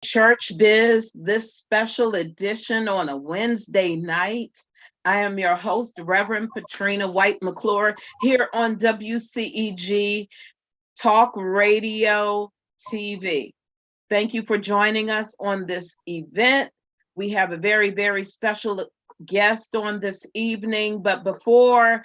Church Biz, this special edition on a Wednesday night. I am your host, Reverend Patrina White McClure, here on WCEG Talk Radio TV. Thank you for joining us on this event. We have a very, very special guest on this evening, but before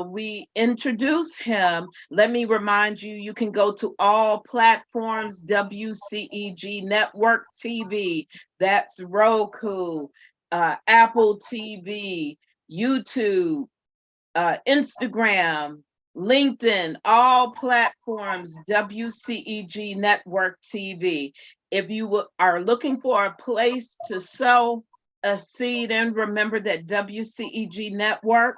we introduce him, let me remind you, you can go to all platforms, WCEG Network TV, that's Roku, Apple TV, YouTube, Instagram, LinkedIn, all platforms, WCEG Network TV. If you are looking for a place to sow a seed in, remember that WCEG Network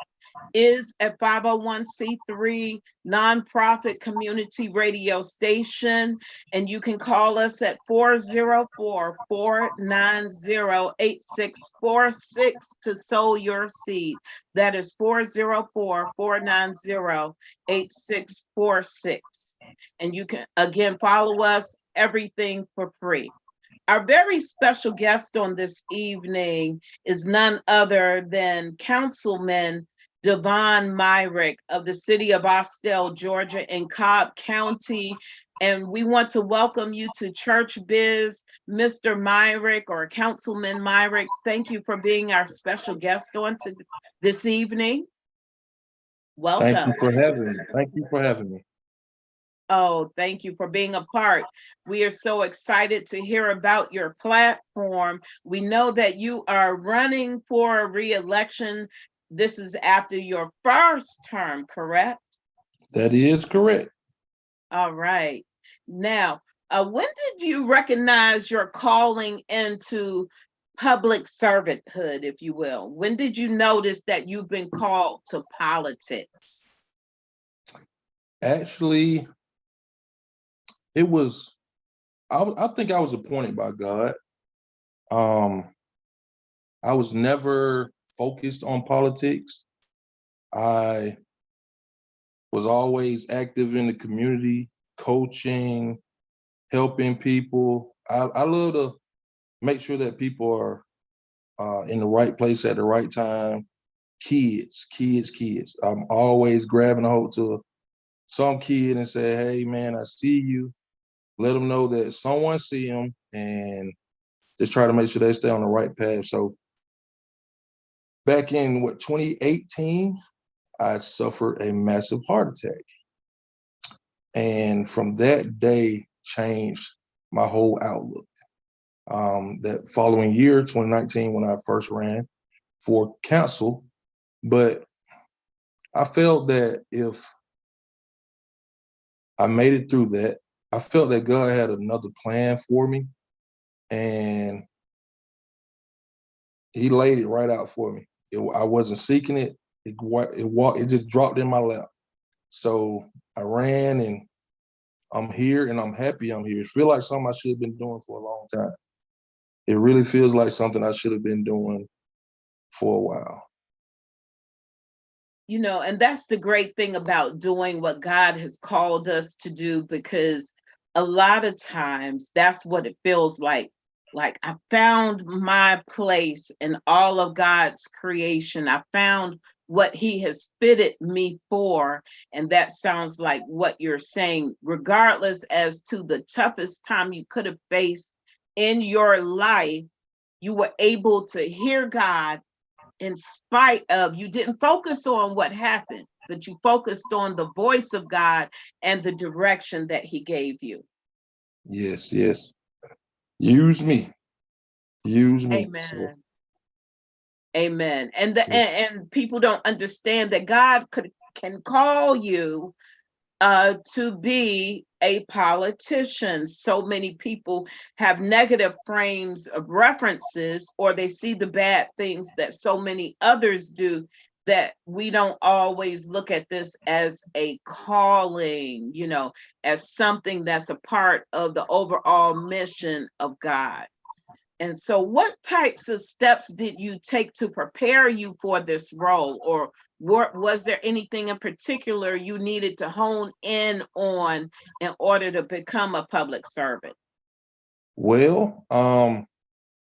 is a 501c3 nonprofit community radio station, and you can call us at 404-490-8646 to sow your seed. That is 404-490-8646. And you can, again, follow us, everything for free. Our very special guest on this evening is none other than Councilman Devon Myrick of the city of Austell, Georgia, in Cobb County. And we want to welcome you to Church Biz, Mr. Myrick or Councilman Myrick. Thank you for being our special guest on this evening. Welcome. Thank you for having me. Thank you for having me. Oh, thank you for being a part. We are so excited to hear about your platform. We know that you are running for re-election. This is after your first term, correct? That is correct. All right. Now, when did you recognize your calling into public servanthood, if you will? When did you notice that you've been called to politics? Actually, it was, I think I was appointed by God. I was never focused on politics. I was always active in the community, coaching, helping people. I love to make sure that people are in the right place at the right time. Kids. I'm always grabbing a hold to some kid and say, hey man, I see you. Let them know that someone see them and just try to make sure they stay on the right path. So back in 2018, I suffered a massive heart attack. And from that day changed my whole outlook. That following year, 2019, when I first ran for council, but I felt that if I made it through that, I felt that God had another plan for me, and He laid it right out for me. I wasn't seeking it. It just dropped in my lap. So I ran, and I'm here, and I'm happy I'm here. It feels like something I should have been doing for a long time. It really feels like something I should have been doing for a while. You know, and that's the great thing about doing what God has called us to do, because a lot of times that's what it feels like. Like, I found my place in all of God's creation. I found what He has fitted me for. And that sounds like what you're saying, regardless as to the toughest time you could have faced in your life, you were able to hear God in spite of, you didn't focus on what happened, but you focused on the voice of God and the direction that He gave you. Yes. Use me. Amen. So. Amen. And and people don't understand that God can call you to be a politician. So many people have negative frames of references, or they see the bad things that so many others do, that we don't always look at this as a calling, you know, as something that's a part of the overall mission of God. And so what types of steps did you take to prepare you for this role? Or was there anything in particular you needed to hone in on in order to become a public servant? Well,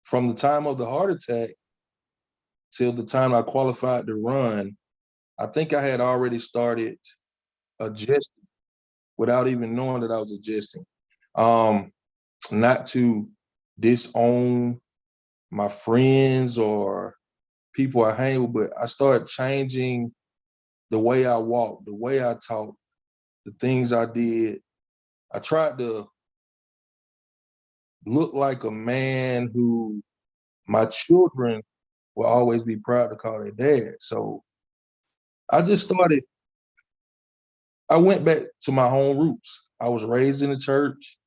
from the time of the heart attack till the time I qualified to run, I think I had already started adjusting without even knowing that I was adjusting. Not to disown my friends or people I hang with, but I started changing the way I walk, the way I talk, the things I did. I tried to look like a man who my children will always be proud to call their dad. So I just started, I went back to my home roots. I was raised in the church.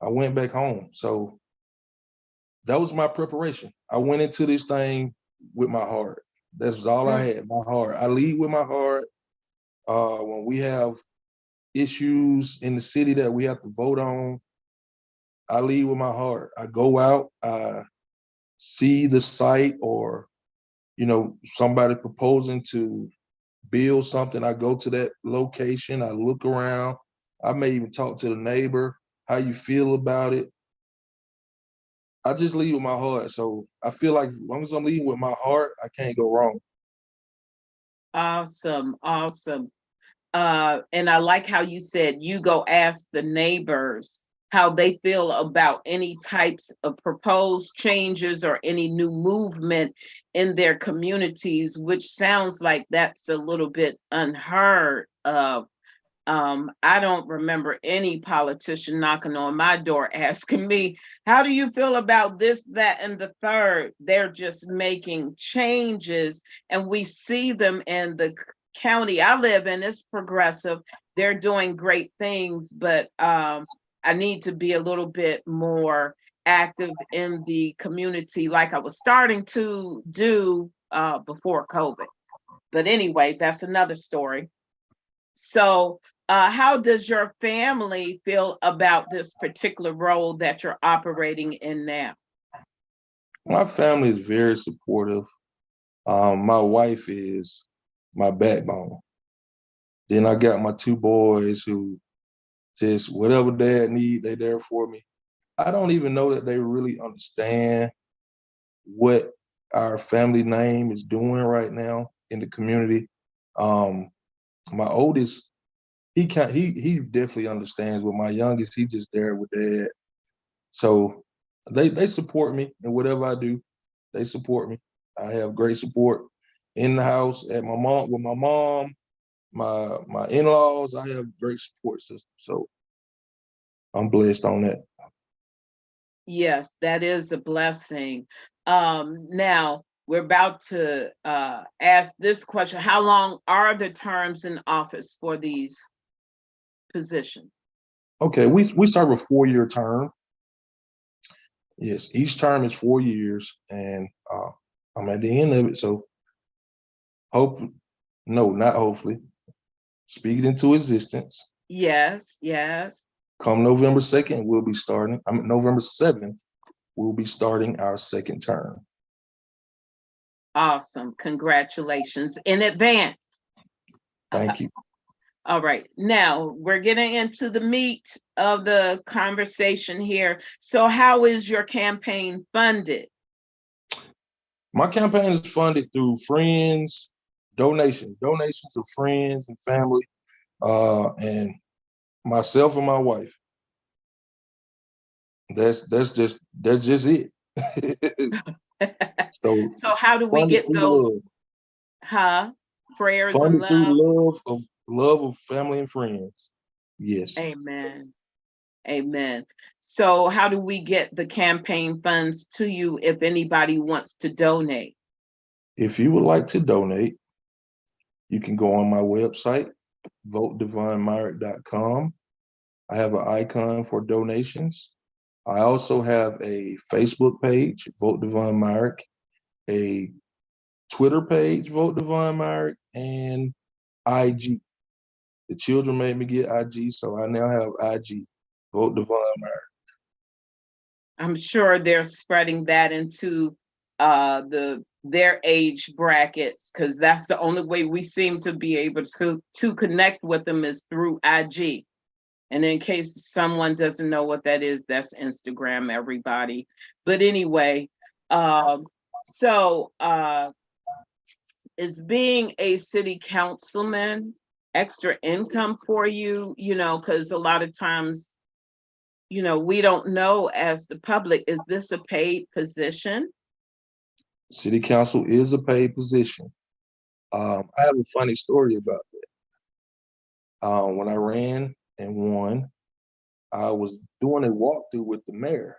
I went back home. So that was my preparation. I went into this thing with my heart. That's all I had, my heart. I lead with my heart. When we have issues in the city that we have to vote on, I lead with my heart. I go out, I see the site or, somebody proposing to build something. I go to that location, I look around. I may even talk to the neighbor, how you feel about it. I just lead with my heart. So I feel like as long as I'm leading with my heart, I can't go wrong. Awesome, awesome. And I like how you said you go ask the neighbors how they feel about any types of proposed changes or any new movement in their communities, which sounds like that's a little bit unheard of. I don't remember any politician knocking on my door asking me, how do you feel about this, that, and the third? They're just making changes, and we see them in the county I live in. It's progressive. They're doing great things, but I need to be a little bit more active in the community like I was starting to do before COVID. But anyway, that's another story. So, how does your family feel about this particular role that you're operating in now? My family is very supportive. My wife is my backbone. Then I got my two boys who just whatever dad need, they there for me. I don't even know that they really understand what our family name is doing right now in the community. My oldest, he definitely understands, but my youngest, he just there with dad. So they support me in whatever I do. They support me. I have great support in the house at my mom with my mom, my in-laws. I have great support system. So I'm blessed on that. Yes, that is a blessing. Now we're about to ask this question. How long are the terms in office for these positions? Okay, we serve a 4-year term. Yes, each term is 4 years, and I'm at the end of it. So no, not hopefully, speak it into existence. Yes, yes. Come November 2nd, we'll be starting. November 7th, we'll be starting our second term. Awesome. Congratulations in advance. Thank you. All right, now we're getting into the meat of the conversation here. So how is your campaign funded? My campaign is funded through friends, donations of friends and family, and myself and my wife. That's just it. So So how do we funded get through those prayers and funded through love? love of family and friends. Yes. Amen. Amen. So how do we get the campaign funds to you if anybody wants to donate? If you would like to donate, you can go on my website, votedevonmyrick.com. I have an icon for donations. I also have a Facebook page, Vote Devon Myrick, a Twitter page, Vote Devon Myrick, and IG. The children made me get IG, so I now have IG, Vote Devon Myrick. I'm sure they're spreading that into their age brackets, because that's the only way we seem to be able to connect with them is through IG. And in case someone doesn't know what that is, that's Instagram, everybody. But anyway, um, so is being a city councilman extra income for you? You know, because a lot of times, you know, we don't know as the public, is this a paid position? City council is a paid position. I have a funny story about that. When I ran and won, I was doing a walkthrough with the mayor,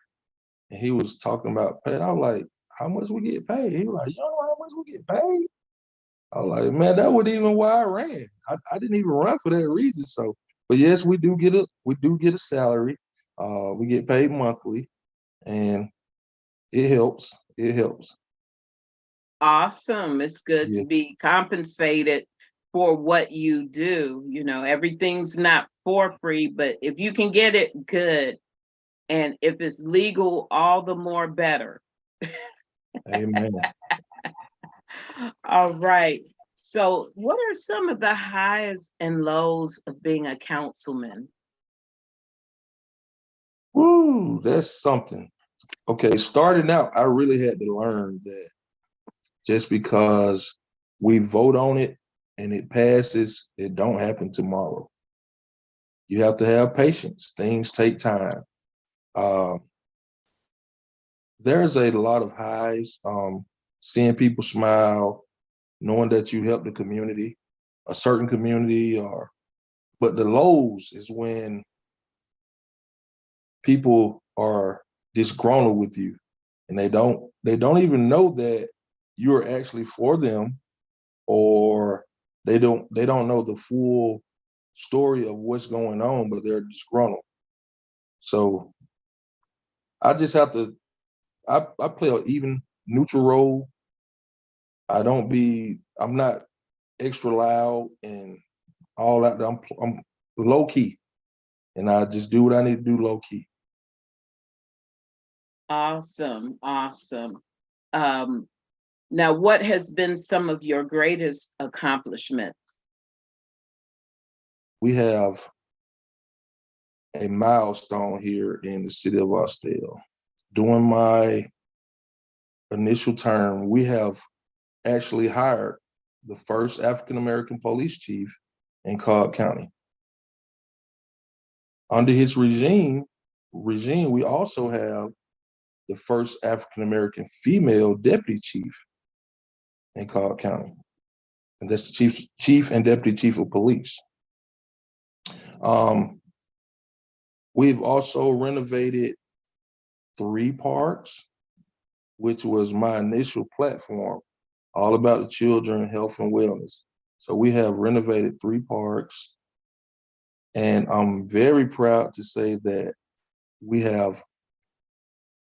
and he was talking about pay. I was like, "How much we get paid?" He was like, "You know how much we get paid?" I was like, "Man, that wasn't even why I ran. I didn't even run for that reason." So, but yes, we do get a salary. We get paid monthly, and it helps. It helps. Awesome. It's good Yeah. to be compensated for what you do. You know, everything's not for free, but if you can get it, good. And if it's legal, all the more better. Amen. All right. So, what are some of the highs and lows of being a councilman? Woo, that's something. Okay, starting out, I really had to learn that just because we vote on it and it passes, it don't happen tomorrow. You have to have patience. Things take time. Uh, there's a lot of highs. Seeing people smile, knowing that you help the community, a certain community, or but the lows is when people are disgruntled with you, and they don't even know that you're actually for them, or they don't know the full story of what's going on, but they're disgruntled. So I just have to I play an even neutral role. I'm not extra loud and all that. I'm low key, and I just do what I need to do low key. Awesome. Awesome. Um, Now, what has been some of your greatest accomplishments? We have a milestone here in the city of Austell. During my initial term, we have actually hired the first African American police chief in Cobb County. Under his regime, we also have the first African American female deputy chief in Cobb County, and that's the chief and deputy chief of police. Um, we've also renovated 3 parks, which was my initial platform, all about the children, health, and wellness. So we have renovated 3 parks, and I'm very proud to say that we have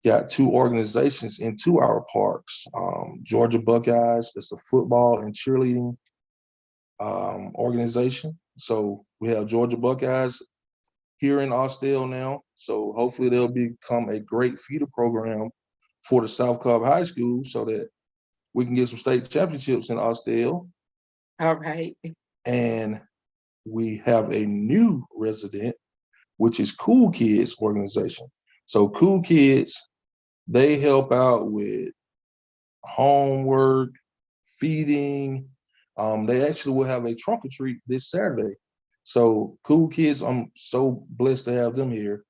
got 2 organizations into our parks. Georgia Buckeyes, that's a football and cheerleading organization. So we have Georgia Buckeyes here in Austell now. So hopefully they'll become a great feeder program for the South Cobb High School so that we can get some state championships in Austell. All right. And we have a new resident, which is Cool Kids organization. So Cool Kids, they help out with homework, feeding. They actually will have a trunk or treat this Saturday. So Cool Kids, I'm so blessed to have them here,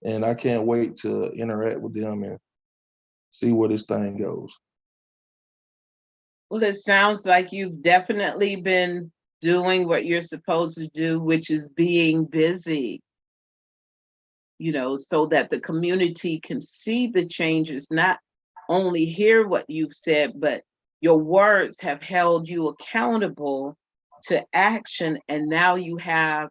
and I can't wait to interact with them and see where this thing goes. Well, it sounds like you've definitely been doing what you're supposed to do, which is being busy, you know, so that the community can see the changes, not only hear what you've said, but your words have held you accountable to action. And now you have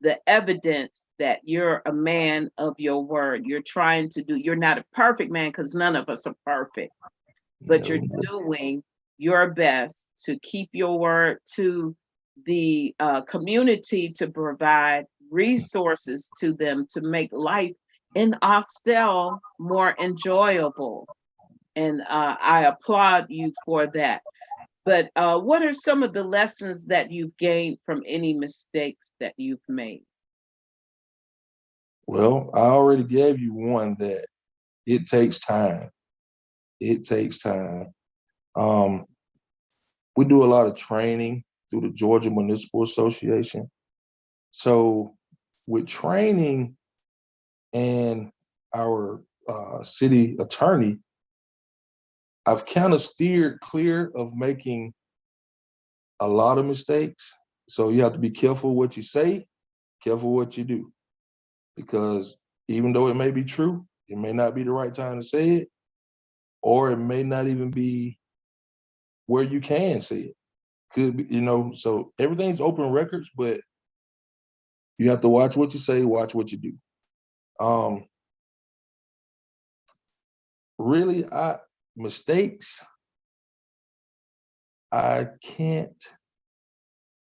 the evidence that you're a man of your word. You're trying to do, you're not a perfect man because none of us are perfect, but you're Yeah, doing your best to keep your word to the community, to provide resources to them to make life in Austell more enjoyable. And I applaud you for that. But what are some of the lessons that you've gained from any mistakes that you've made? Well, I already gave you one that it takes time. It takes time. Um, we do a lot of training through the Georgia Municipal Association. So with training and our city attorney, I've kind of steered clear of making a lot of mistakes. So you have to be careful what you say, careful what you do, because even though it may be true, it may not be the right time to say it, or it may not even be where you can say it. Could be, so everything's open records, but you have to watch what you say, watch what you do. Really, mistakes, I can't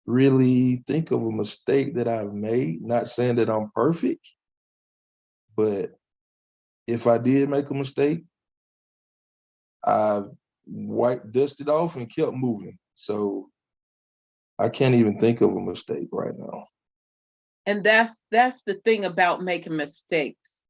really think of a mistake that I've made. Not saying that I'm perfect, but if I did make a mistake, I've dusted off and kept moving. So I can't even think of a mistake right now. And that's the thing about making mistakes.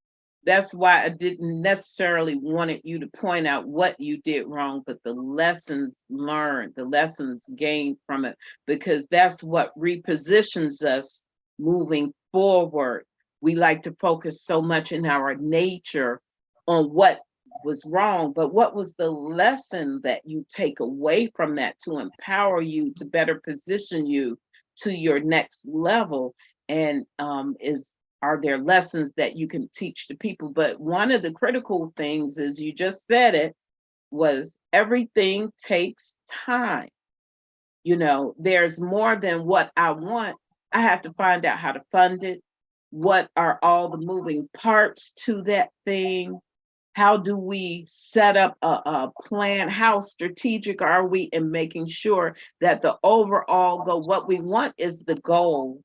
That's why I didn't necessarily wanted you to point out what you did wrong, but the lessons learned, the lessons gained from it, because that's what repositions us moving forward. We like to focus so much in our nature on what was wrong, but what was the lesson that you take away from that to empower you to better position you to your next level? And are there lessons that you can teach to people? But one of the critical things is, you just said it, was everything takes time. There's more than what I want. I have to find out how to fund it. What are all the moving parts to that thing? How do we set up a plan? How strategic are we in making sure that the overall goal, what we want is the goal,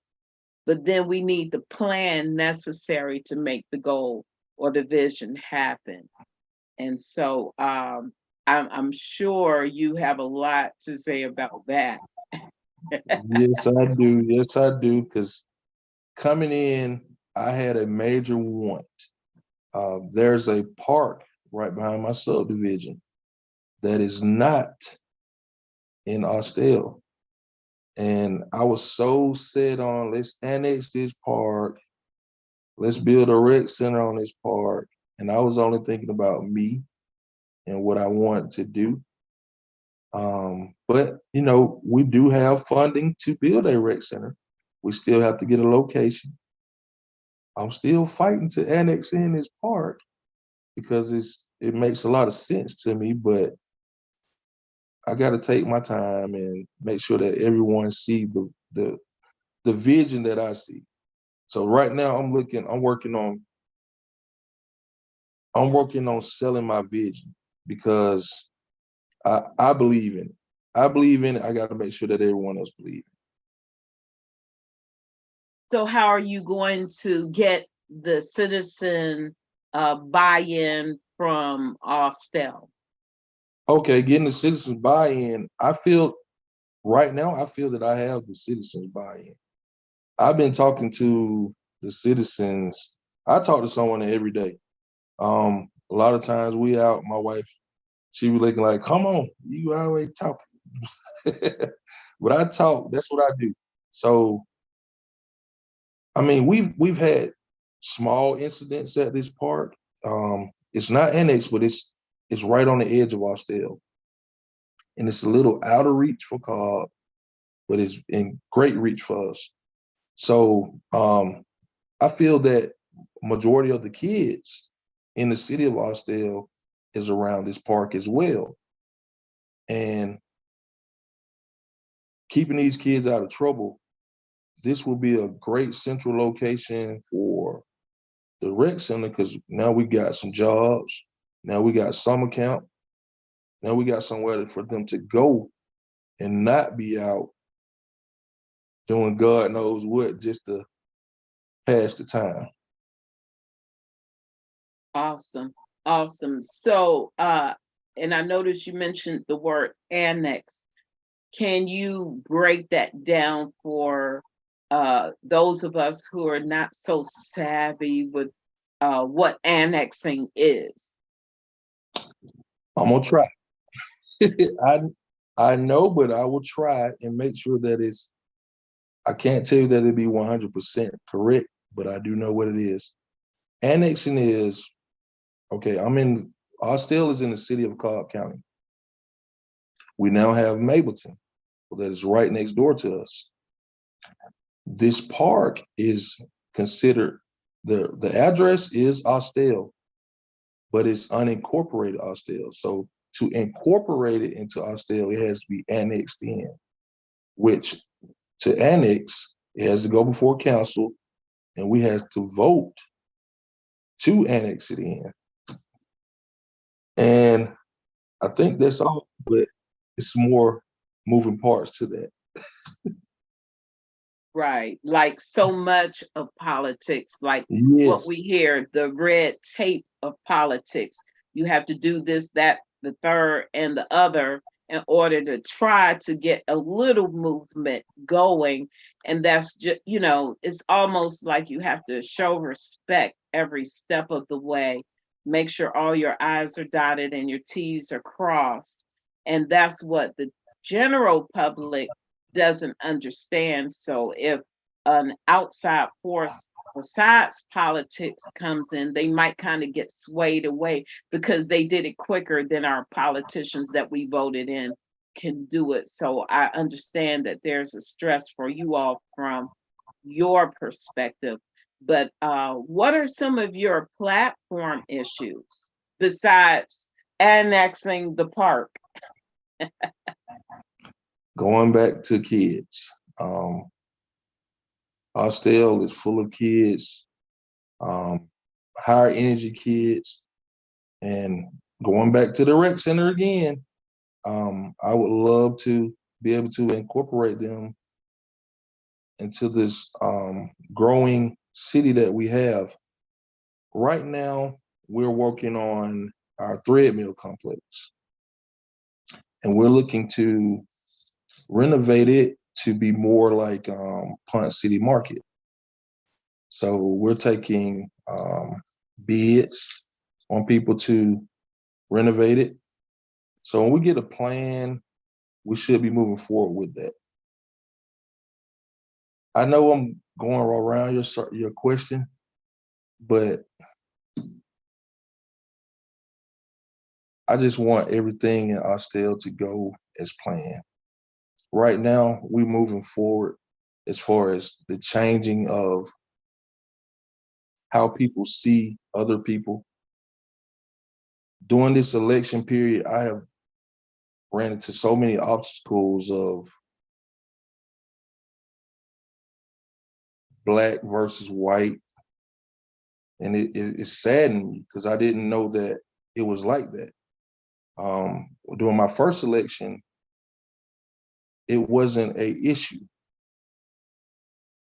but then we need the plan necessary to make the goal or the vision happen. And so I'm sure you have a lot to say about that. Yes, I do. Yes, I do. Because coming in, I had a major want. There's a park right behind my subdivision that is not in Austell. And I was so set on, let's annex this park, let's build a rec center on this park. And I was only thinking about me and what I wanted to do. But we do have funding to build a rec center. We still have to get a location. I'm still fighting to annex in this park because it makes a lot of sense to me, but I got to take my time and make sure that everyone see the vision that I see. So right now I'm working on selling my vision because I believe in it. I believe in it. I got to make sure that everyone else believes. So how are you going to get the citizen buy-in from Austell? Okay, getting the citizens buy-in. Right now, I feel that I have the citizens buy-in. I've been talking to the citizens. I talk to someone every day. A lot of times we out, my wife, she be looking like, come on, you always talking. But I talk, that's what I do. So, I mean, we've had small incidents at this park. It's not annexed, but it's right on the edge of Austell. And it's a little out of reach for Cobb, but it's in great reach for us. So I feel that majority of the kids in the city of Austell is around this park as well. And keeping these kids out of trouble, this will be a great central location for the rec center because now we got some jobs. Now we got summer camp. Now we got somewhere for them to go and not be out doing God knows what just to pass the time. Awesome. Awesome. So, and I noticed you mentioned the word annex. Can you break that down for those of us who are not so savvy with what annexing is? I'm gonna try. I I know, but I will try and make sure that it's. I can't tell you that it'd be 100% correct, but I do know what it is. Annexing is okay. Austell is in the city of Cobb County. We now have Mableton, that is right next door to us. This park is considered the address is Austell, but it's unincorporated Austell. So to incorporate it into Austell, it has to be annexed in, which to annex, it has to go before council, and we have to vote to annex it in. And I think that's all, but it's more moving parts to that. Right. Like so much of politics, like what Yes, we hear, the red tape of politics. You have to do this, that, the third, and the other in order to try to get a little movement going. And that's just, it's almost like you have to show respect every step of the way. Make sure all your I's are dotted and your T's are crossed. And that's what the general public doesn't understand. So if an outside force besides politics comes in, they might kind of get swayed away because they did it quicker than our politicians that we voted in can do it. So I understand that there's a stress for you all from your perspective. But what are some of your platform issues besides annexing the park? going back to kids. Austell is full of kids, higher energy kids, and going back to the rec center again. I would love to be able to incorporate them into this growing city that we have. Right now, we're working on our thread mill complex, and we're looking to renovate it to be more like Plant City Market. So we're taking bids on people to renovate it. So when we get a plan, we should be moving forward with that. I know I'm going around your question, but I just want everything in Austell to go as planned. Right now, we're moving forward as far as the changing of how people see other people. During this election period, I have ran into so many obstacles of black versus white, and it saddened me because I didn't know that it was like that. During my first election, it wasn't an issue.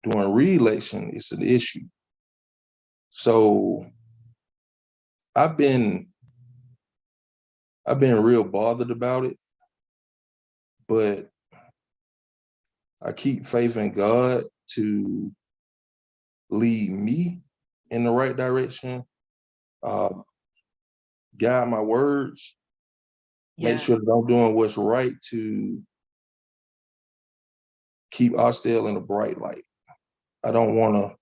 During re-election, it's an issue. So I've been real bothered about it, but I keep faith in God to lead me in the right direction, guide my words, make sure that I'm doing what's right to keep Austell in a bright light. I don't want to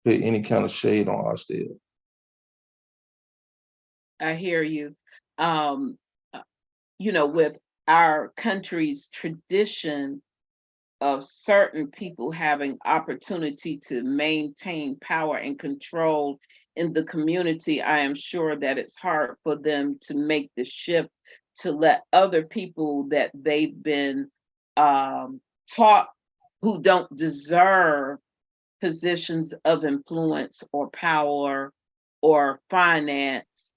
put any kind of shade on Austell. I hear you. Um, with our country's tradition of certain people having opportunity to maintain power and control in the community, I am sure that it's hard for them to make the shift to let other people that they've been taught who don't deserve positions of influence or power or finance.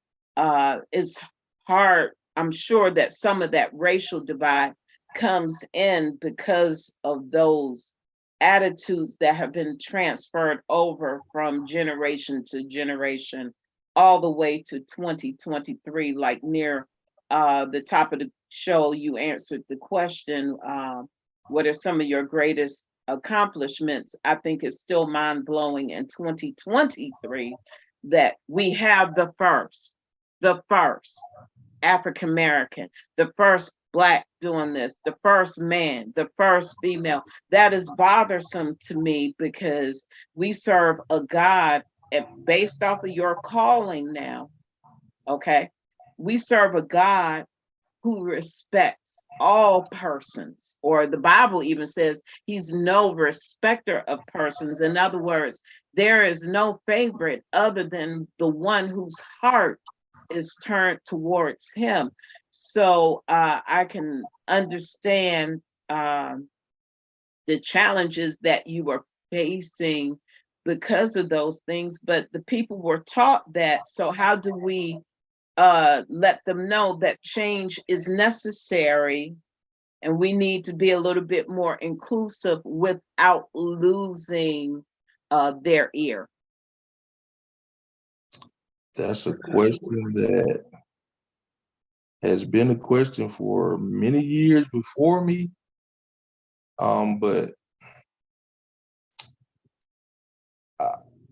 It's hard. I'm sure that some of that racial divide comes in because of those attitudes that have been transferred over from generation to generation, all the way to 2023. Like near the top of the show, you answered the question, what are some of your greatest accomplishments, I think is still mind-blowing in 2023 that we have the first African American, the first Black doing this, the first man, the first female. That is bothersome to me because we serve a God, based off of your calling now, okay? We serve a God who respects all persons, or the Bible even says he's no respecter of persons. In other words, there is no favorite other than the one whose heart is turned towards him. So I can understand the challenges that you were facing because of those things, but the people were taught that. So how do we let them know that change is necessary and we need to be a little bit more inclusive without losing their ear? That's a question that has been a question for many years before me. But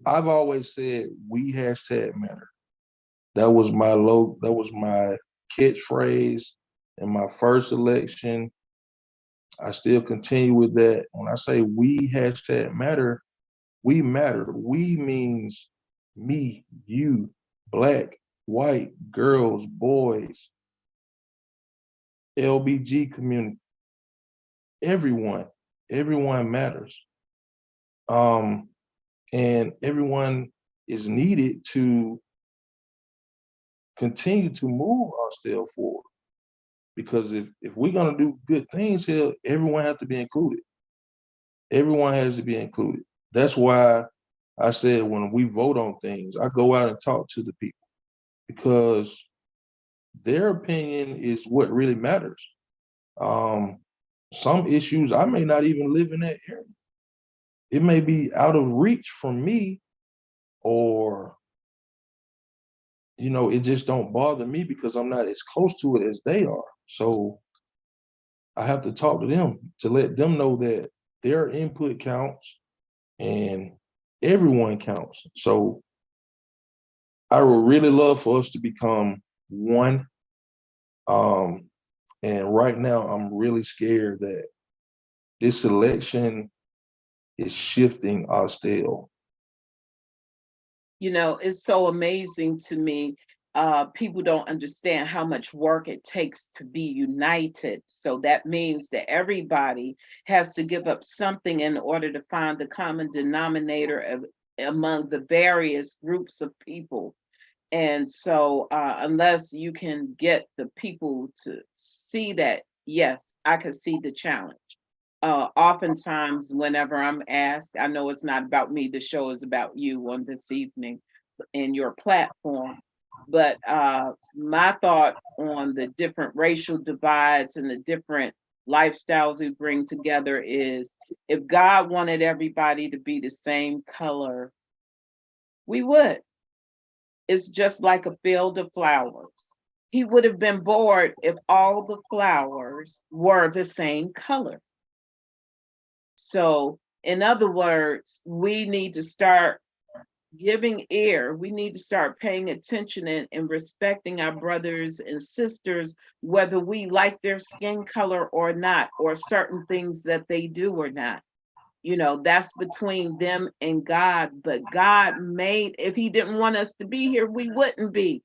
I've always said we #matter. That was my catchphrase in my first election. I still continue with that. When I say we #matter, we matter. We means me, you, Black, white, girls, boys, LBG community, everyone matters. And everyone is needed to continue to move Austell forward. Because if we're gonna do good things here, everyone has to be included. Everyone has to be included. That's why I said when we vote on things, I go out and talk to the people because their opinion is what really matters. Some issues I may not even live in that area. It may be out of reach from me, or it just don't bother me because I'm not as close to it as they are. So I have to talk to them to let them know that their input counts and everyone counts. So I would really love for us to become one. And right now I'm really scared that this election is shifting Austell. It's so amazing to me. People don't understand how much work it takes to be united. So that means that everybody has to give up something in order to find the common denominator among the various groups of people. And so unless you can get the people to see that, yes, I can see the challenge. Oftentimes, whenever I'm asked, I know it's not about me, the show is about you on this evening and your platform. But my thought on the different racial divides and the different lifestyles we bring together is if God wanted everybody to be the same color, we would. It's just like a field of flowers. He would have been bored if all the flowers were the same color. So, in other words, we need to start giving ear. We need to start paying attention and respecting our brothers and sisters, whether we like their skin color or not, or certain things that they do or not. That's between them and God. But God made, if he didn't want us to be here, we wouldn't be.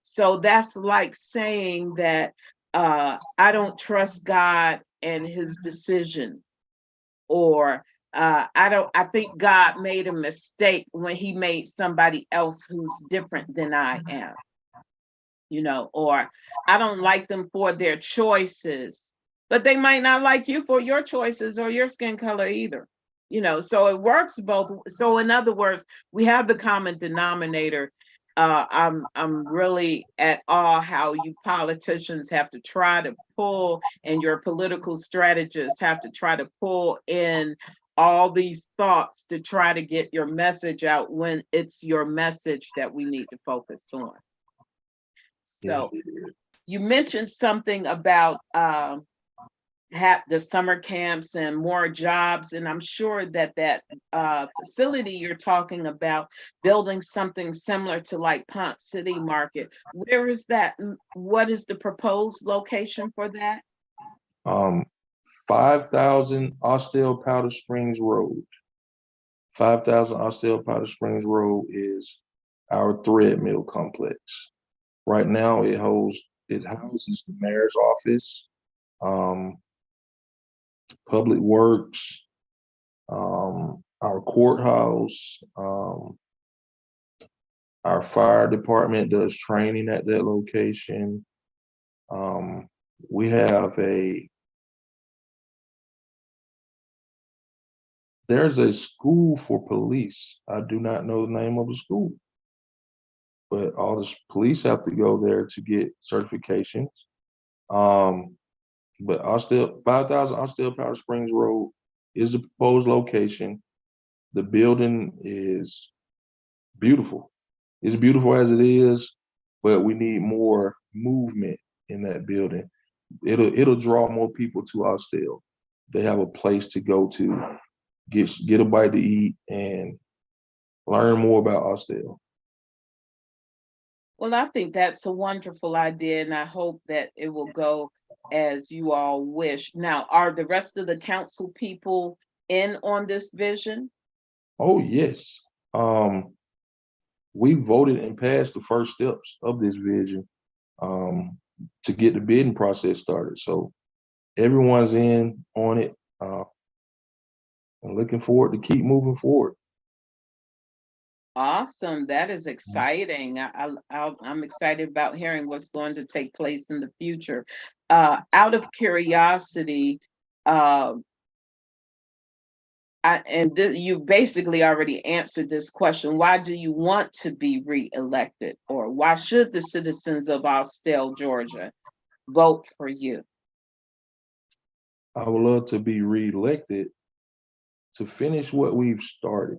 So that's like saying that I don't trust God and his decision, or I think God made a mistake when he made somebody else who's different than I am, or I don't like them for their choices, but they might not like you for your choices or your skin color either. So it works both. So in other words, we have the common denominator. I'm really at awe how you politicians have to try to pull, and your political strategists have to try to pull in all these thoughts to try to get your message out when it's your message that we need to focus on. So you mentioned something about have the summer camps and more jobs. And I'm sure that facility you're talking about, building something similar to like Ponce City Market, where is that? What is the proposed location for that? 5,000 Austell Powder Springs Road. 5,000 Austell Powder Springs Road is our thread mill complex. Right now, it houses the mayor's office, public works, our courthouse, our fire department does training at that location. We have there's a school for police. I do not know the name of the school, but all the police have to go there to get certifications. But 5,000 Austell Powder Springs Road is the proposed location. The building is beautiful. It's beautiful as it is, but we need more movement in that building. It'll draw more people to Austell. They have a place to go to, get a bite to eat, and learn more about Austell. Well, I think that's a wonderful idea, and I hope that it will go as you all wish. Now, are the rest of the council people in on this vision? Oh, yes. We voted and passed the first steps of this vision to get the bidding process started. So everyone's in on it. I'm looking forward to keep moving forward. Awesome. That is exciting. I'm excited about hearing what's going to take place in the future. Out of curiosity, you basically already answered this question. Why do you want to be reelected, or why should the citizens of Austell, Georgia, vote for you? I would love to be reelected to finish what we've started.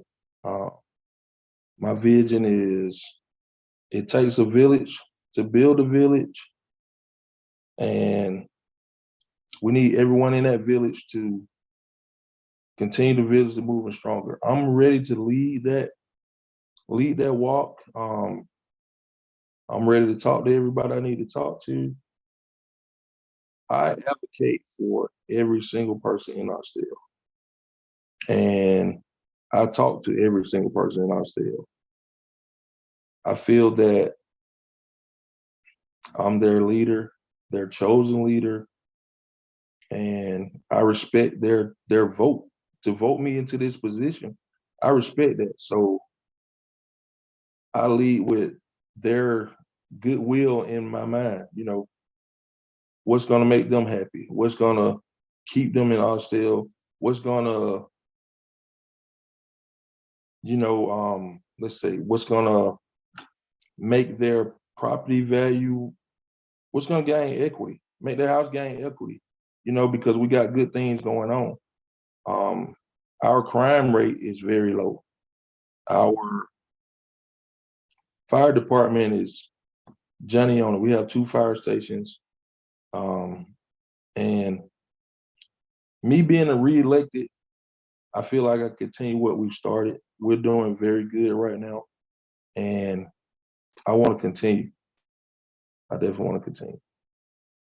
My vision is it takes a village to build a village, and we need everyone in that village to continue the village to moving stronger. I'm ready to lead that walk. I'm ready to talk to everybody I need to talk to. I advocate for every single person in Austell, and I talk to every single person in Austell. I feel that I'm their leader, their chosen leader, and I respect their vote to vote me into this position. I respect that. So I lead with their goodwill in my mind, what's gonna make them happy, what's gonna keep them in Austell, what's gonna, let's say, what's gonna make their property value, what's gonna gain equity, make their house gain equity, because we got good things going on. Our crime rate is very low. Our fire department is Johnny on it. We have 2 fire stations. And me being reelected, I feel like I continue what we've started. We're doing very good right now, and I want to continue. I definitely want to continue.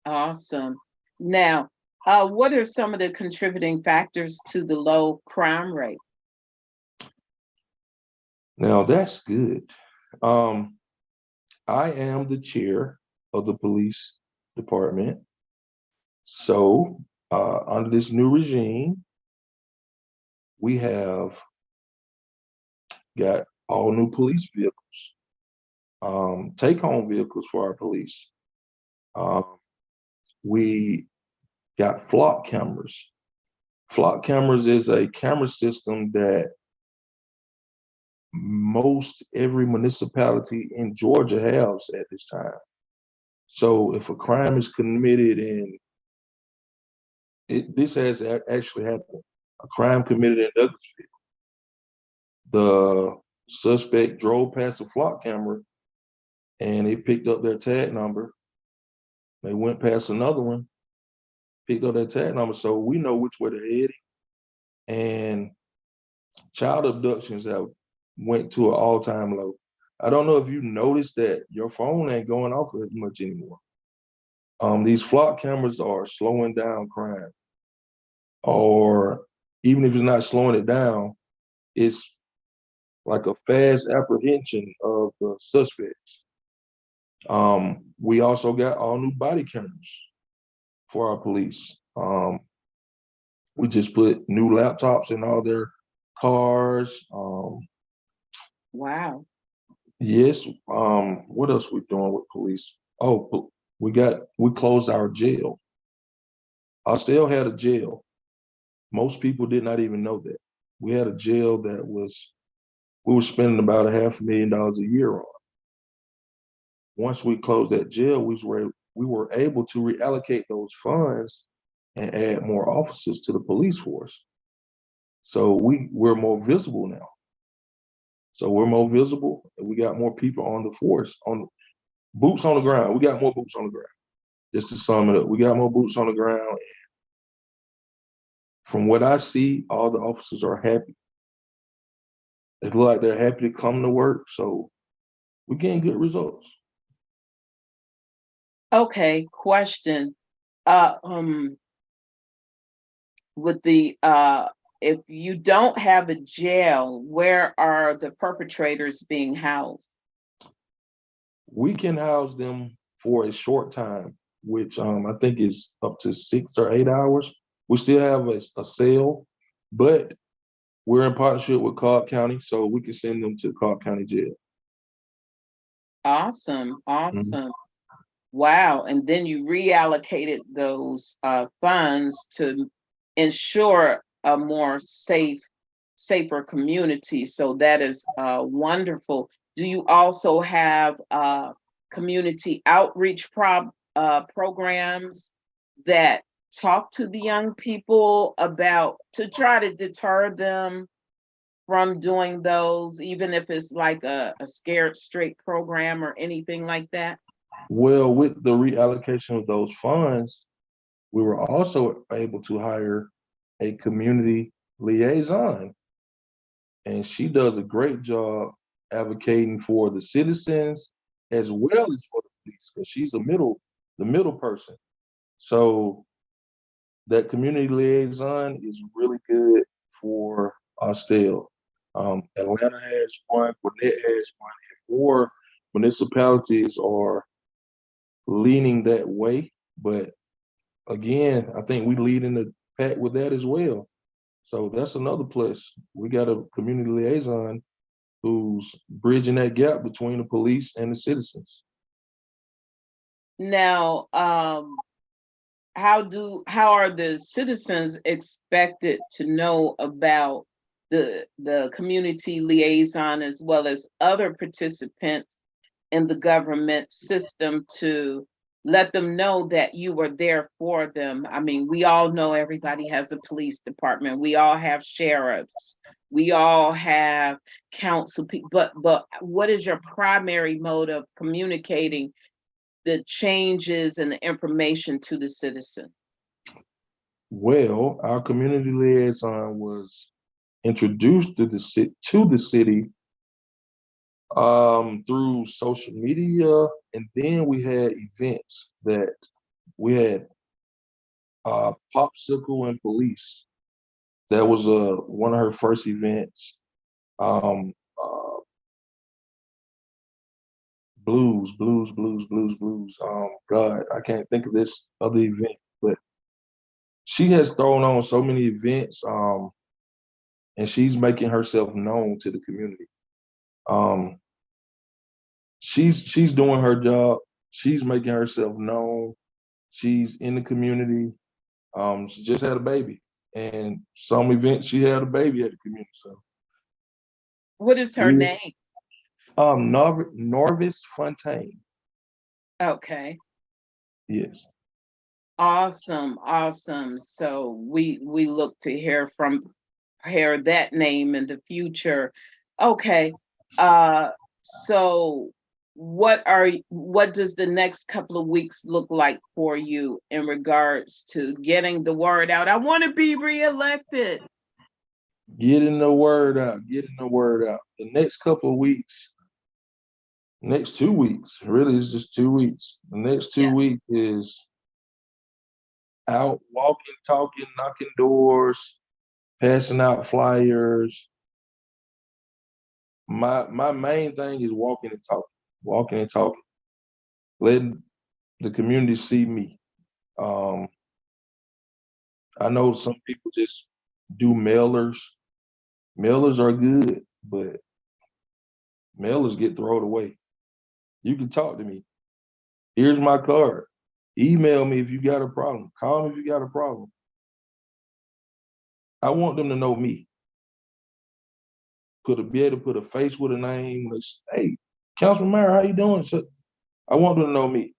Awesome. Now, what are some of the contributing factors to the low crime rate? Now, that's good. I am the chair of the police department. So under this new regime, we have got all new police vehicles, take-home vehicles for our police. We got flock cameras. Flock cameras is a camera system that most every municipality in Georgia has at this time. So if a crime is committed, and this has actually happened, a crime committed in Douglasville, the suspect drove past a flock camera and they picked up their tag number. They went past another one picked up that tag number, so we know which way they're heading. And child abductions have went to an all-time low. I don't know if you noticed that your phone ain't going off as much anymore. These flock cameras are slowing down crime, or even if it's not slowing it down, it's like a fast apprehension of the suspects. We also got all new body cameras for our police. We just put new laptops in all their cars. Wow. Yes. What else we doing with police? Oh, we closed our jail. Austell had a jail. Most people did not even know that. We had a jail that we were spending about $500,000 a year on. Once we closed that jail, we were able to reallocate those funds and add more officers to the police force. So we're more visible now. So we're more visible, and we got more people on the force, on boots on the ground. We got more boots on the ground. Just to sum it up, we got more boots on the ground. From what I see, all the officers are happy. They look like they're happy to come to work. So we're getting good results. Okay, question. With the if you don't have a jail, where are the perpetrators being housed? We can house them for a short time, which I think is up to 6 or 8 hours. We still have a cell, but we're in partnership with Cobb County, so we can send them to Cobb County Jail. Awesome, awesome. Mhm. Wow. And then you reallocated those funds to ensure a more safer community. So that is wonderful. Do you also have community outreach programs that talk to the young people about to try to deter them from doing those, even if it's like a scared straight program or anything like that? Well, with the reallocation of those funds, we were also able to hire a community liaison, and she does a great job advocating for the citizens as well as for the police, because she's the middle person. So that community liaison is really good for Austell. Atlanta has one, Gwinnett has one, and more municipalities are leaning that way. But again, I think we lead in the pack with that as well. So that's another plus. We got a community liaison who's bridging that gap between the police and the citizens. Now, how are the citizens expected to know about the community liaison as well as other participants in the government system to let them know that you were there for them? I mean, we all know everybody has a police department. We all have sheriffs. We all have council people. But what is your primary mode of communicating the changes and the information to the citizen? Well, our community liaison was introduced to the city through social media, and then we had events that we had Popsicle and Police. That was one of her first events. Um, uh, blues. God, I can't think of this other event, but she has thrown on so many events, and she's making herself known to the community. Um, she's doing her job. She's making herself known. She's in the community. She just had a baby, and some events she had a baby at the community. So, What is her name? Norvis Fontaine. Okay. Yes. Awesome, awesome. So we look to hear that name in the future. Okay. So what does the next couple of weeks look like for you in regards to getting the word out? I want to be reelected. Getting the word out, getting the word out. The next couple of weeks, next 2 weeks, really it's just 2 weeks. The next 2 Yeah. weeks is out walking, talking, knocking doors, passing out flyers. My main thing is walking and talking, letting the community see me. I know some people just do mailers. Mailers are good, but mailers get thrown away. You can talk to me. Here's my card. Email me if you got a problem. Call me if you got a problem. I want them to know me. Be able to put a face with a name. Hey, Councilman Meyer, how you doing? So I want them to know me.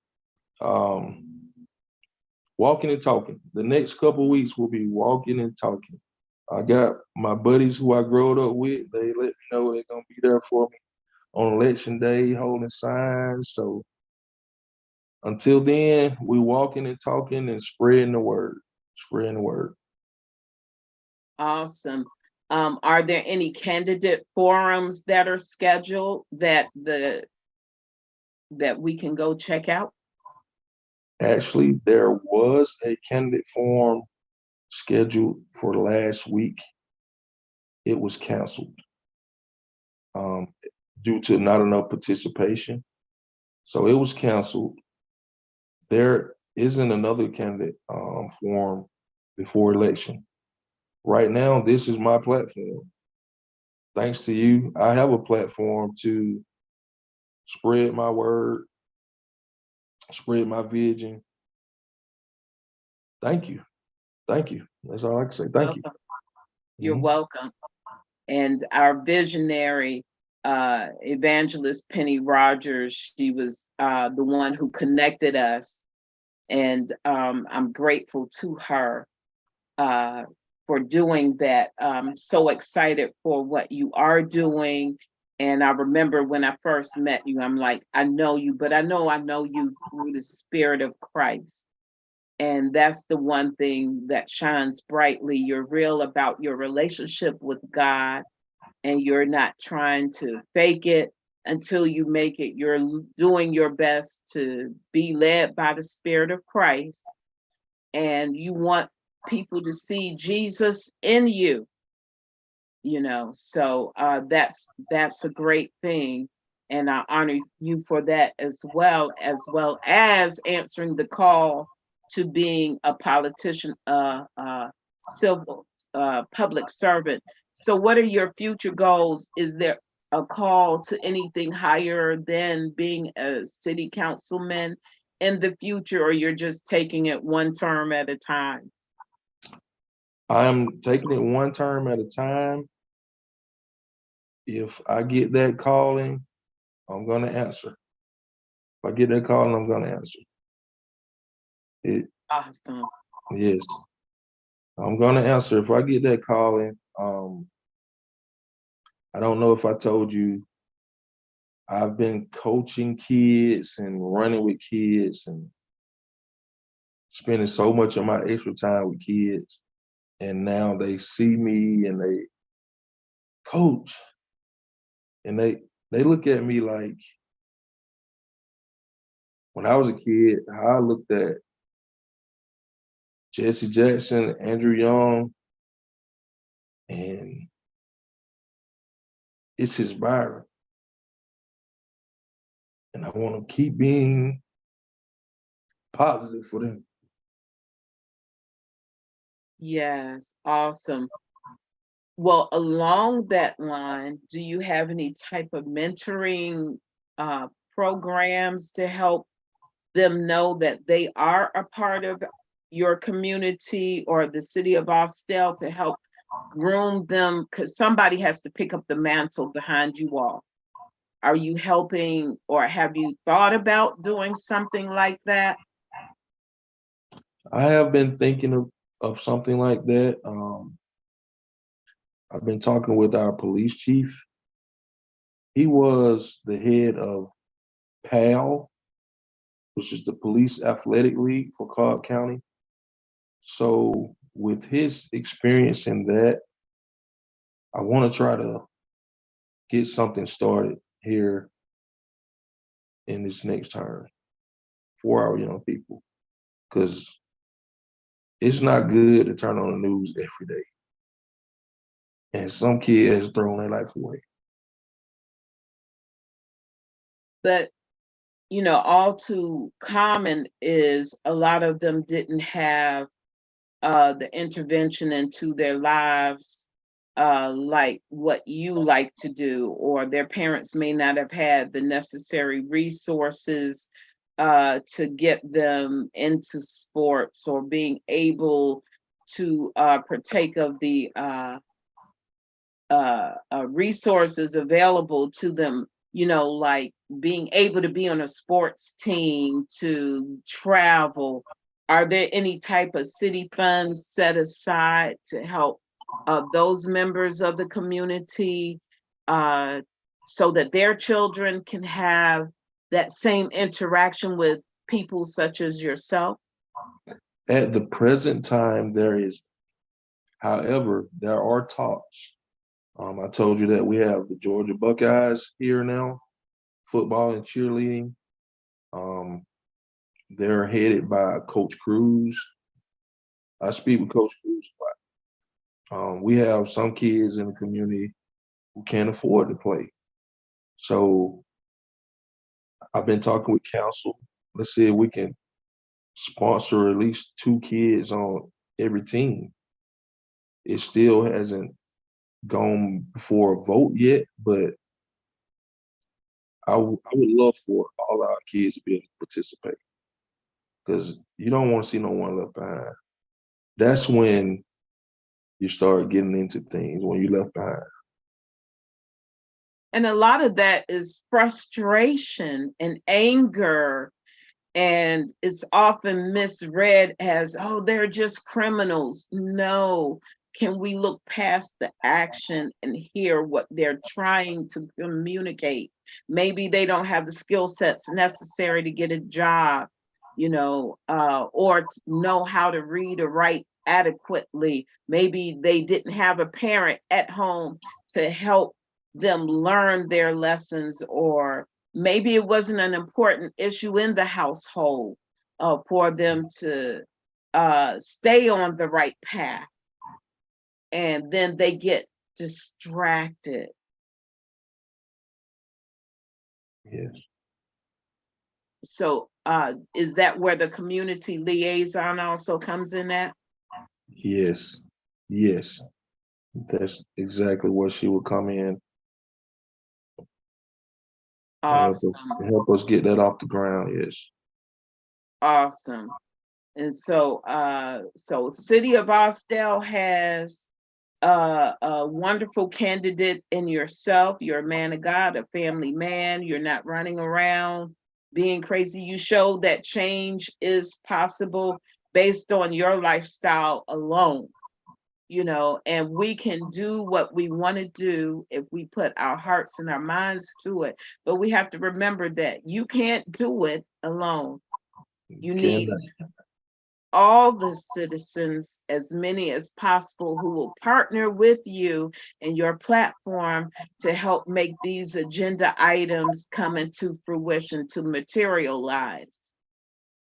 Walking and talking. The next couple of weeks will be walking and talking. I got my buddies who I grew up with. They let me know they're gonna be there for me on election day, holding signs. So until then, we walking and talking and spreading the word. Spreading the word. Awesome. Are there any candidate forums that are scheduled that we can go check out? Actually, there was a candidate forum scheduled for last week. It was canceled due to not enough participation. So it was canceled. There isn't another candidate forum before election. Right now, this is my platform. Thanks to you, I have a platform to spread my word, spread my vision. Thank you. Thank you. That's all I can say. Thank you. You're welcome. And our visionary evangelist Penny Rogers, she was the one who connected us, and I'm grateful to her for doing that. I'm so excited for what you are doing. And I remember when I first met you, I'm like, I know you, but I know you through the Spirit of Christ. And that's the one thing that shines brightly. You're real about your relationship with God, and you're not trying to fake it until you make it. You're doing your best to be led by the Spirit of Christ, and you want people to see Jesus in you, so that's a great thing, and I honor you for that, as answering the call to being a politician, civil public servant. So what are your future goals? Is there a call to anything higher than being a city councilman in the future, or you're just taking it one term at a time? I'm taking it one term at a time. If I get that calling, I'm gonna answer. If I get that calling, I'm gonna answer. Awesome. Yes, I'm gonna answer. If I get that calling, I don't know if I told you, I've been coaching kids and running with kids and spending so much of my extra time with kids. And now they see me and they coach, and they look at me like, when I was a kid, how I looked at Jesse Jackson, Andrew Young, and it's inspiring. And I want to keep being positive for them. Yes, awesome. Well, along that line, do you have any type of mentoring programs to help them know that they are a part of your community or the city of Austell, to help groom them? Because somebody has to pick up the mantle behind you all. Are you helping, or have you thought about doing something like that? I have been thinking of something like that. I've been talking with our police chief. He was the head of PAL, which is the Police Athletic League for Cobb County. So with his experience in that, I want to try to get something started here in this next term for our young people, because it's not good to turn on the news every day and some kid has thrown their life away. But all too common is a lot of them didn't have the intervention into their lives like what you like to do, or their parents may not have had the necessary resources to get them into sports, or being able to partake of the resources available to them, like being able to be on a sports team, to travel. Are there any type of city funds set aside to help those members of the community so that their children can have that same interaction with people such as yourself? At the present time, there is. However, there are talks. I told you that we have the Georgia Buckeyes here now, football and cheerleading. They're headed by Coach Cruz. I speak with Coach Cruz a lot. We have some kids in the community who can't afford to play. So I've been talking with council. Let's see if we can sponsor at least 2 kids on every team. It still hasn't gone for a vote yet, but I would love for all our kids to be able to participate, because you don't want to see no one left behind. That's when you start getting into things, when you're left behind. And a lot of that is frustration and anger, and it's often misread as, oh, they're just criminals. No, can we look past the action and hear what they're trying to communicate? Maybe they don't have the skill sets necessary to get a job, or to know how to read or write adequately. Maybe they didn't have a parent at home to help them learn their lessons, or maybe it wasn't an important issue in the household for them to stay on the right path, and then they get distracted. Yes. So is that where the community liaison also comes in at? Yes. That's exactly where she would come in. Awesome. Help us get that off the ground. Yes. Awesome. And so City of Austell has a wonderful candidate in yourself. You're a man of God, a family man. You're not running around being crazy. You show that change is possible based on your lifestyle alone. And we can do what we want to do if we put our hearts and our minds to it. But we have to remember that you can't do it alone. You need all the citizens, as many as possible, who will partner with you and your platform to help make these agenda items come into fruition, to materialize.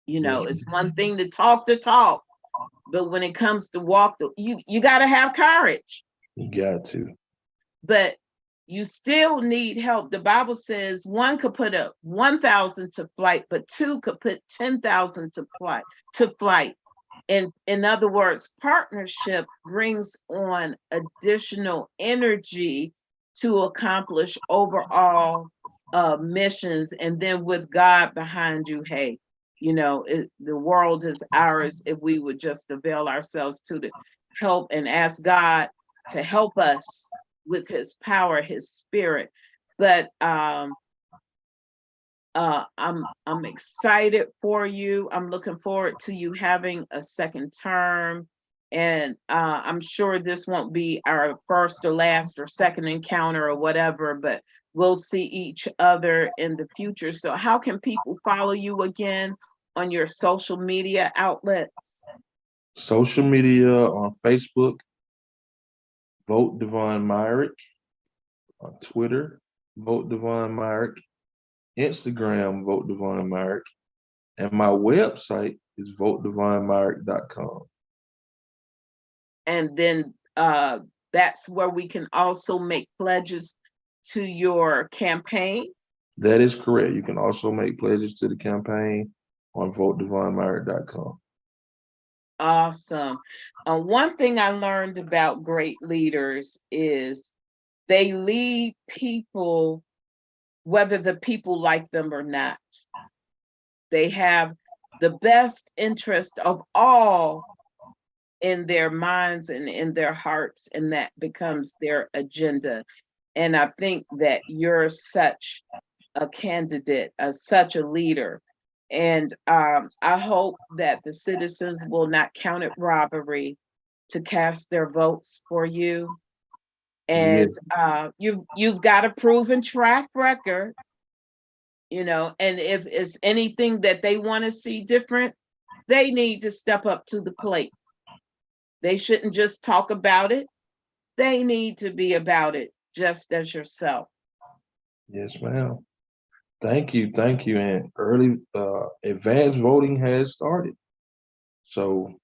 It's one thing to talk, but when it comes to walk, you got to have courage. You got to. But you still need help. The Bible says one could put 1,000 to flight, but 2 could put 10,000 to flight. In other words, partnership brings on additional energy to accomplish overall missions. And then with God behind you, hey, the world is ours if we would just avail ourselves to the help and ask God to help us with his power, his spirit. But I'm excited for you. I'm looking forward to you having a second term. And I'm sure this won't be our first or last or second encounter or whatever, but we'll see each other in the future. So how can people follow you again on your social media outlets? Social media on Facebook, Vote Devon Myrick. On Twitter, Vote Devon Myrick. Instagram, Vote Devon Myrick. And my website is votedevonmyrick.com. And then that's where we can also make pledges to your campaign. That is correct. You can also make pledges to the campaign on votedevonmyrick.com. Awesome. One thing I learned about great leaders is they lead people, whether the people like them or not. They have the best interest of all in their minds and in their hearts, and that becomes their agenda. And I think that you're such a candidate, such a leader. And I hope that the citizens will not count it robbery to cast their votes for you. And Yes. you've got a proven track record, you know, and if it's anything that they want to see different, they need to step up to the plate. They shouldn't just talk about it. They need to be about it, just as yourself. Yes, ma'am. Thank you. Thank you. And early advanced voting has started. So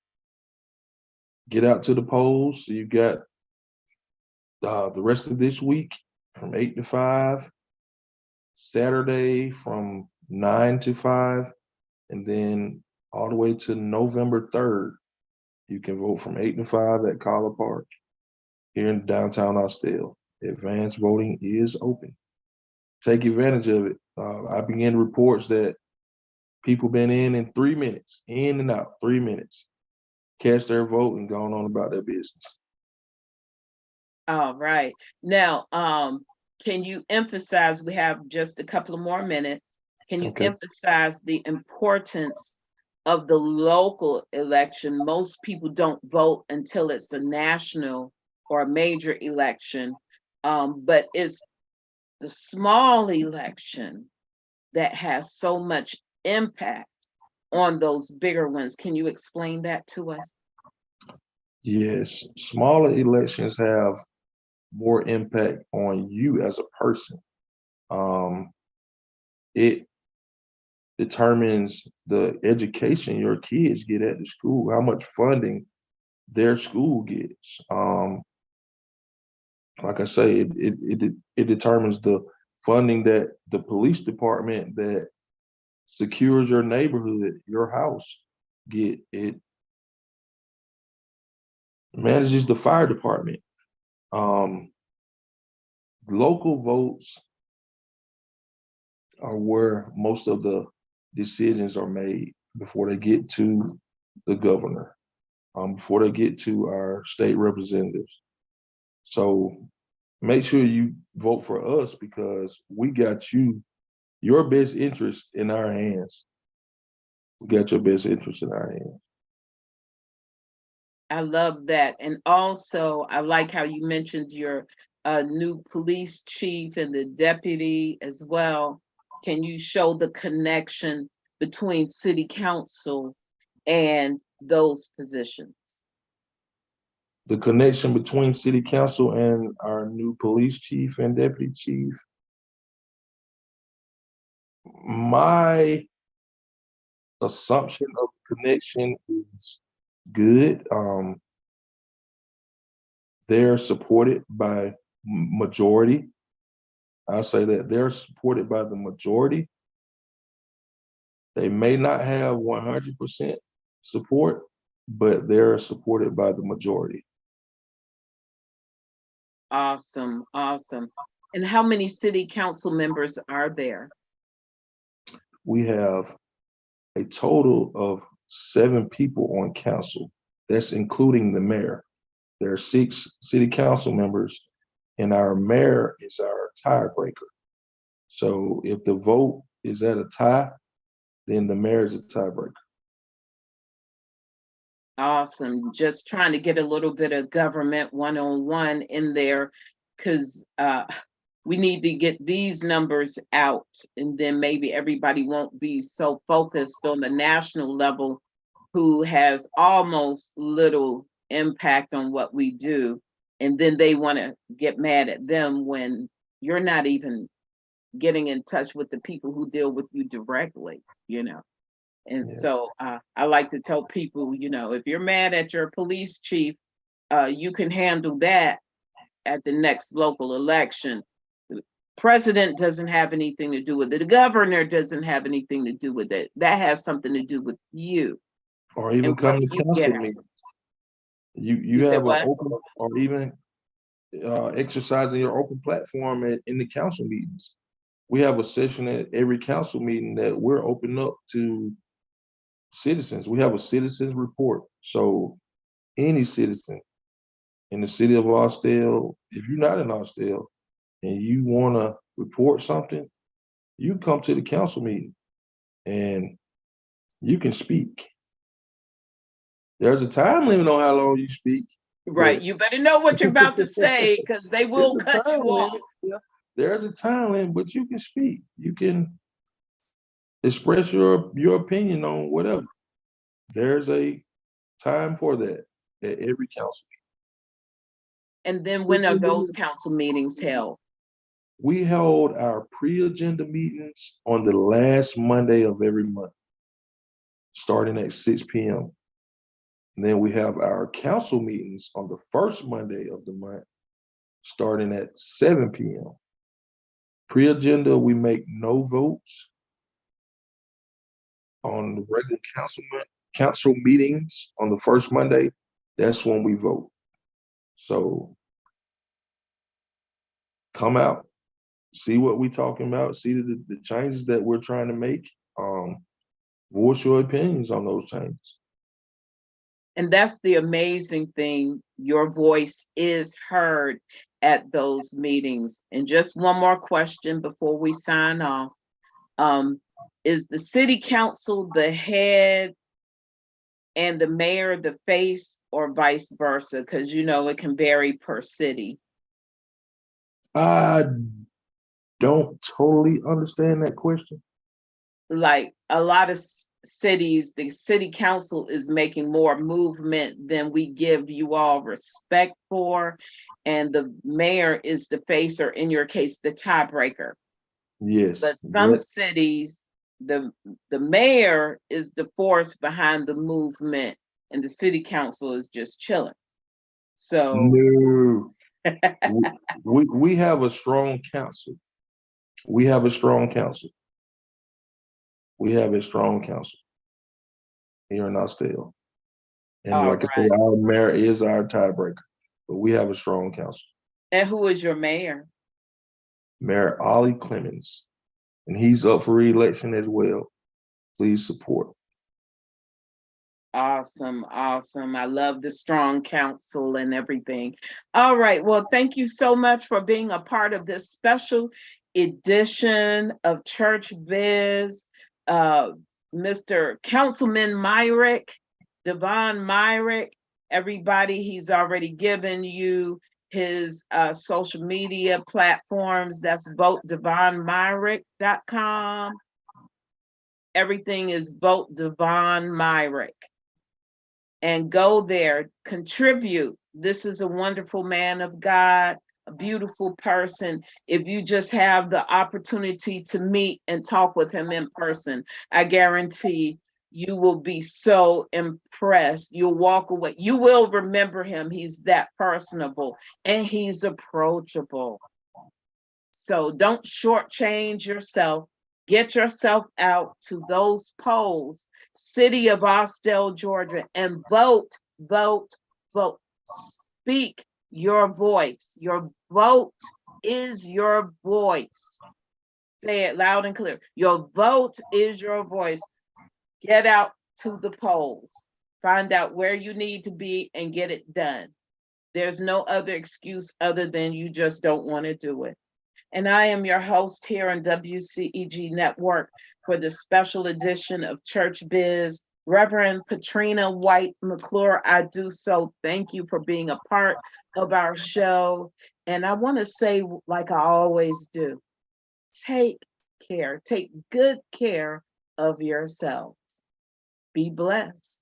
get out to the polls. So you got the rest of this week from 8 to 5, Saturday from 9 to 5, and then all the way to November 3rd. You can vote from 8 to 5 at Collar Park here in downtown Austell. Advanced voting is open. Take advantage of it. I began reports that people been in 3 minutes, in and out, 3 minutes, cast their vote and gone on about their business. All right. Now, can you emphasize, we have just a couple of more minutes. Can you Okay. emphasize the importance of the local election? Most people don't vote until it's a national or a major election, but it's the small election that has so much impact on those bigger ones. Can you explain that to us? Yes, smaller elections have more impact on you as a person. It determines the education your kids get at the school, how much funding their school gets. Like I say, it determines the funding that the police department that secures your neighborhood, your house get. It manages the fire department. Local votes are where most of the decisions are made before they get to the governor, before they get to our state representatives. So make sure you vote for us because we got your best interest in our hands. We got your best interest in our hands. I love that. And also, I like how you mentioned your new police chief and the deputy as well. Can you show the connection between city council and those positions? The connection between city council and our new police chief and deputy chief. My assumption of connection is good. They're supported by majority. I'll say that they're supported by the majority. They may not have 100% support, but they're supported by the majority. Awesome, awesome. And how many city council members are there? We have a total of 7 people on council. That's including the mayor. There are 6 city council members, and our mayor is our tiebreaker. So if the vote is at a tie, then the mayor is a tiebreaker. Awesome. Just trying to get a little bit of government 101 in there because we need to get these numbers out, and then maybe everybody won't be so focused on the national level who has almost little impact on what we do. And then they want to get mad at them when you're not even getting in touch with the people who deal with you directly, you know. And Yeah. so I like to tell people, you know, if you're mad at your police chief, you can handle that at the next local election. The president doesn't have anything to do with it. The governor doesn't have anything to do with it. That has something to do with you. Or even And what come to you get council out. meetings. You You said have an what? open, or even exercising your open platform in the council meetings. We have a session at every council meeting that we're open up to citizens. We have a citizens report. So any citizen in the city of Austell, if you're not in Austell and you want to report something, you come to the council meeting and you can speak. There's a time limit on how long you speak, Right. but You better know what you're about to say, because they it's will a cut time you off. limit. Yeah. There's a time limit, but you can speak. You can express your opinion on whatever. There's a time for that at every council And then when are those meeting. council meetings held? We held our pre-agenda meetings on the last Monday of every month, starting at 6 p.m. And then we have our council meetings on the first Monday of the month, starting at 7 p.m. Pre-agenda, we make no votes. On the regular council meetings on the first Monday, that's when we vote. So come out, see what we're talking about, see the changes that we're trying to make. Voice your opinions on those changes. And that's the amazing thing. Your voice is heard at those meetings. And just one more question before we sign off. Is the city council the head and the mayor the face, or vice versa? Because you know it can vary per city. I don't totally understand that question. Like a lot of cities, the city council is making more movement than we give you all respect for. And the mayor is the face, or in your case, the tiebreaker. Yes. But some cities, the mayor is the force behind the movement, and the city council is just chilling. So no. we have a strong council. We have a strong council. We have a strong council here in Austell. And like I said, our mayor is our tiebreaker, but we have a strong council. And who is your mayor? Mayor Ollie Clemens, and he's up for re-election as well. Please support. Awesome, awesome. I love the strong council and everything. All right, well, thank you so much for being a part of this special edition of Church Biz. Mr. Councilman Myrick, Devon Myrick, everybody, he's already given you his social media platforms. That's votedevonmyrick.com. Everything is Vote Devon Myrick. And go there, contribute. This is a wonderful man of God, a beautiful person. If you just have the opportunity to meet and talk with him in person, I guarantee you will be so impressed. You'll walk away. You will remember him. He's that personable and he's approachable. So don't shortchange yourself. Get yourself out to those polls, city of Austell, Georgia, and vote, vote, vote. Speak your voice. Your vote is your voice. Say it loud and clear. Your vote is your voice. Get out to the polls. Find out where you need to be and get it done. There's no other excuse other than you just don't want to do it. And I am your host here on WCEG Network for the special edition of Church Biz, Reverend Patrina White McClure. I do so thank you for being a part of our show. And I want to say, like I always do, take care, take good care of yourselves. Be blessed.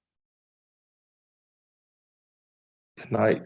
Good night.